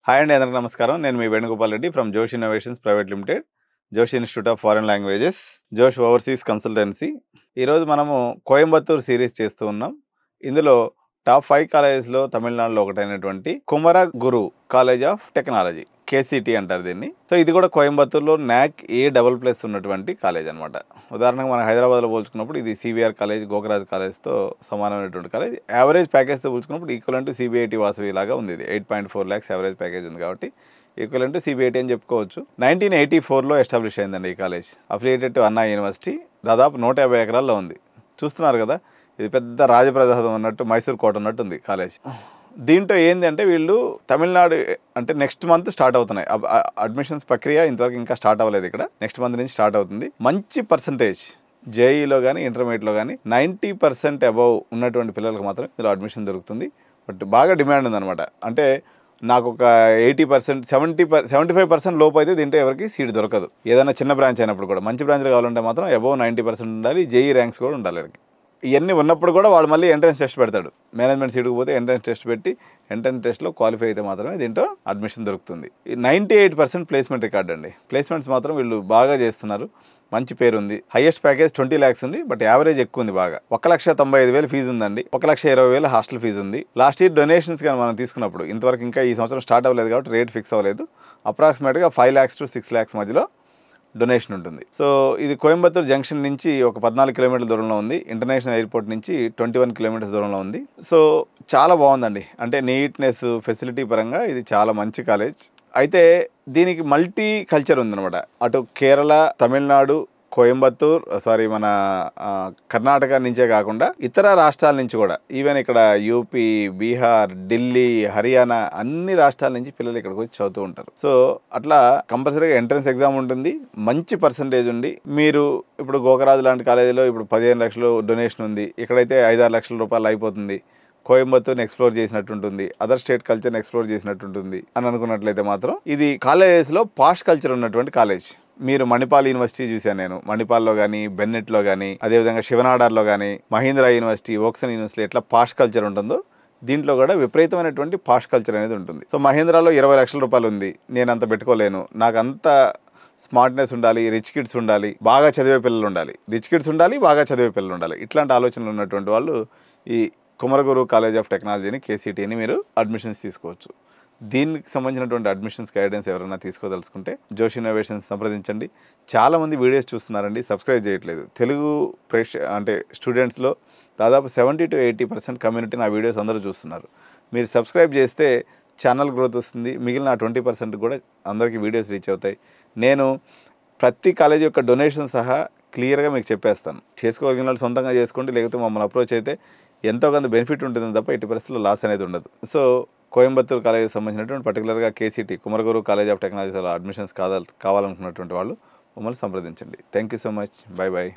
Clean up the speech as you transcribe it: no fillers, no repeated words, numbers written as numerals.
Hi అండి, అందరికీ నమస్కారం. నేను మీ వేణుగోపాల్ రెడ్డి ఫ్రమ్ జోష్ ఇన్నోవేషన్స్ ప్రైవేట్ లిమిటెడ్, జోష్ ఇన్స్టిట్యూట్ ఆఫ్ ఫారెన్ లాంగ్వేజెస్, జోష్ ఓవర్సీస్ కన్సల్టెన్సీ. ఈరోజు మనము కోయంబత్తూర్ సిరీస్ చేస్తూ ఉన్నాం. ఇందులో టాప్ 5 కాలేజెస్లో తమిళనాడులో ఒకటైనటువంటి కుమరగురు కాలేజ్ ఆఫ్ టెక్నాలజీ, కేసీటీ అంటారు దీన్ని. సో ఇది కూడా కోయంబత్తూర్లో NAC A++ ఉన్నటువంటి కాలేజ్ అనమాట. ఉదాహరణకు మన హైదరాబాద్లో పోల్చుకున్నప్పుడు ఇది సివిఆర్ కాలేజ్, గోకరాజ్ కాలేజ్తో సమానమైనటువంటి కాలేజ్. యావరేజ్ ప్యాకేజ్తో పోల్చుకున్నప్పుడు ఈక్వల్ టు సిబిఐటి వాసవి లాగా ఉంది. ఇది 8.4 lakhs యావరేజ్ ప్యాకేజ్ ఉంది కాబట్టి ఈక్వల్ టు సిబిఐటి అని చెప్పుకోవచ్చు. 1984లో ఎస్టాబ్లిష్ అయిందండి ఈ కాలేజ్. అఫిలియేటెడ్ టు అన్నా యూనివర్సిటీ. దాదాపు 150 ఎకరాల్లో ఉంది. చూస్తున్నారు కదా, ఇది పెద్ద రాజప్రసాదం అన్నట్టు, మైసూర్ కోట ఉన్నట్టు ఉంది కాలేజ్. దీంట్లో ఏంది అంటే వీళ్ళు తమిళనాడు అంటే నెక్స్ట్ మంత్ స్టార్ట్ అవుతున్నాయి అడ్మిషన్స్ ప్రక్రియ. ఇంతవరకు ఇంకా స్టార్ట్ అవ్వలేదు. ఇక్కడ నెక్స్ట్ మంత్ నుంచి స్టార్ట్ అవుతుంది. మంచి పర్సంటేజ్ జేఈలో కానీ ఇంటర్మీడియట్లో కానీ 90% అబవ్ ఉన్నటువంటి పిల్లలకు మాత్రం ఇందులో అడ్మిషన్ దొరుకుతుంది. బట్ బాగా డిమాండ్ ఉందన్నమాట. అంటే నాకు ఒక 80%, 75% లోపు అయితే దీంట్లో ఎవరికి సీట్ దొరకదు. ఏదైనా చిన్న బ్రాంచ్ అయినప్పుడు కూడా. మంచి బ్రాంచ్లు కావాలంటే మాత్రం అబవ్ 90% ఉండాలి. జేఈ ర్యాంక్స్ కూడా ఉండాలి వీళ్ళకి. ఇవన్నీ ఉన్నప్పుడు కూడా వాడు మళ్ళీ ఎంట్రన్స్ టెస్ట్ పెడతాడు. మేనేజ్మెంట్ సీటుకు పోతే ఎంట్రన్స్ టెస్ట్ పెట్టి ఎంట్రన్స్ టెస్ట్లో క్వాలిఫై అయితే మాత్రమే దీంట్లో అడ్మిషన్ దొరుకుతుంది. 98% ప్లేస్మెంట్ రికార్డ్ అండి. ప్లేస్మెంట్స్ మాత్రం వీళ్ళు బాగా చేస్తున్నారు. మంచి పేరు ఉంది. హైయెస్ట్ ప్యాకేజ్ 20 lakhs ఉంది. బట్ యావరేజ్ ఎక్కువ ఉంది బాగా. 1,95,000 ఫీజు ఉందండి. 1,20,000 హాస్టల్ ఫీజు ఉంది. లాస్ట్ ఇయర్ డొనేషన్స్ కానీ మనం తీసుకున్నప్పుడు, ఇంతవరకు ఇంకా ఈ సంవత్సరం స్టార్ట్ అవ్వలేదు కాబట్టి రేట్ ఫిక్స్ అవ్వలేదు, అప్రాక్సిమేట్గా 5 lakhs to 6 lakhs మధ్యలో డొనేషన్ ఉంటుంది. సో ఇది కోయంబత్తూర్ జంక్షన్ నుంచి ఒక 14 కిలోమీటర్ల దూరంలో ఉంది. ఇంటర్నేషనల్ ఎయిర్పోర్ట్ నుంచి 21 kilometers దూరంలో ఉంది. సో చాలా బాగుందండి. అంటే నీట్నెస్, ఫెసిలిటీ పరంగా ఇది చాలా మంచి కాలేజ్. అయితే దీనికి మల్టీ కల్చర్ ఉందన్నమాట. అటు కేరళ, తమిళనాడు, కోయంబత్తూర్ మన కర్ణాటక నుంచే కాకుండా ఇతర రాష్ట్రాల నుంచి కూడా, ఈవెన్ ఇక్కడ యూపీ, బీహార్, ఢిల్లీ, హర్యానా అన్ని రాష్ట్రాల నుంచి పిల్లలు ఇక్కడికి వచ్చి చదువుతూ ఉంటారు. సో అట్లా కంపల్సరీగా ఎంట్రన్స్ ఎగ్జామ్ ఉంటుంది. మంచి పర్సంటేజ్ ఉండి మీరు ఇప్పుడు గోకరాజు లాంటి కాలేజీలో ఇప్పుడు 15 లక్షలు డొనేషన్ ఉంది. ఇక్కడైతే 5-6 లక్షల రూపాయలు అయిపోతుంది. కోయంబత్తూర్ని ఎక్స్ప్లోర్ చేసినట్టు ఉంటుంది, అదర్ స్టేట్ కల్చర్ని ఎక్స్ప్లోర్ చేసినట్టు ఉంటుంది అని అనుకున్నట్లయితే మాత్రం ఇది కాలేజెస్లో పాష్ కల్చర్ ఉన్నటువంటి కాలేజ్. మీరు మణిపాల్ యూనివర్సిటీ చూశాను నేను. మణిపాల్లో కానీ, బెన్నెట్లో కానీ, అదేవిధంగా శివనాడార్లో కానీ, మహీంద్రా యూనివర్సిటీ, ఓక్సన్ యూనివర్సిటీ ఎట్లా పాష్ కల్చర్ ఉంటుందో దీంట్లో కూడా విపరీతమైనటువంటి పాష్ కల్చర్ అనేది ఉంటుంది. సో మహీంద్రాలో 20 లక్షల రూపాయలు ఉంది. నేను అంత పెట్టుకోలేను, నాకు అంత స్మార్ట్నెస్ ఉండాలి, రిచ్ కిడ్స్ ఉండాలి, బాగా చదివే పిల్లలు ఉండాలి, రిచ్ కిడ్స్ ఉండాలి, బాగా చదివే పిల్లలు ఉండాలి, ఇట్లాంటి ఆలోచనలు ఉన్నటువంటి వాళ్ళు ఈ కుమరగురు కాలేజ్ ఆఫ్ టెక్నాలజీని, కేసీటీని మీరు అడ్మిషన్స్ తీసుకోవచ్చు. దీనికి సంబంధించినటువంటి అడ్మిషన్స్ గైడెన్స్ ఎవరైనా తీసుకోదలుచుకుంటే జోష్ ఇన్నోవేషన్స్ సంప్రదించండి. చాలామంది వీడియోస్ చూస్తున్నారండి, సబ్స్క్రైబ్ చేయట్లేదు. తెలుగు స్టూడెంట్స్లో దాదాపు 70 to 80% కమ్యూనిటీ నా వీడియోస్ అందరూ చూస్తున్నారు. మీరు సబ్స్క్రైబ్ చేస్తే ఛానల్ గ్రోత్ వస్తుంది. మిగిలిన 20% కూడా అందరికీ వీడియోస్ రీచ్ అవుతాయి. నేను ప్రతి కాలేజీ యొక్క డొనేషన్ సహా క్లియర్గా మీకు చెప్పేస్తాను. చేసుకోగలిగిన వాళ్ళు సొంతంగా చేసుకోండి, లేకపోతే మమ్మల్ని అప్రోచ్ అయితే ఎంతో కొంత బెనిఫిట్ ఉంటుందని తప్ప ఎట్టి పరిస్థితుల్లో లాస్ అనేది ఉండదు. సో కోయంబత్తూర్ కాలేజీకి సంబంధించినటువంటి పర్టికులర్గా కేసీటీ, కుమరగురు కాలేజ్ ఆఫ్ టెక్నాలజీలో అడ్మిషన్స్ కావాలనుకున్నటువంటి వాళ్ళు మమ్మల్ని సంప్రదించండి. Thank you so much. Bye bye.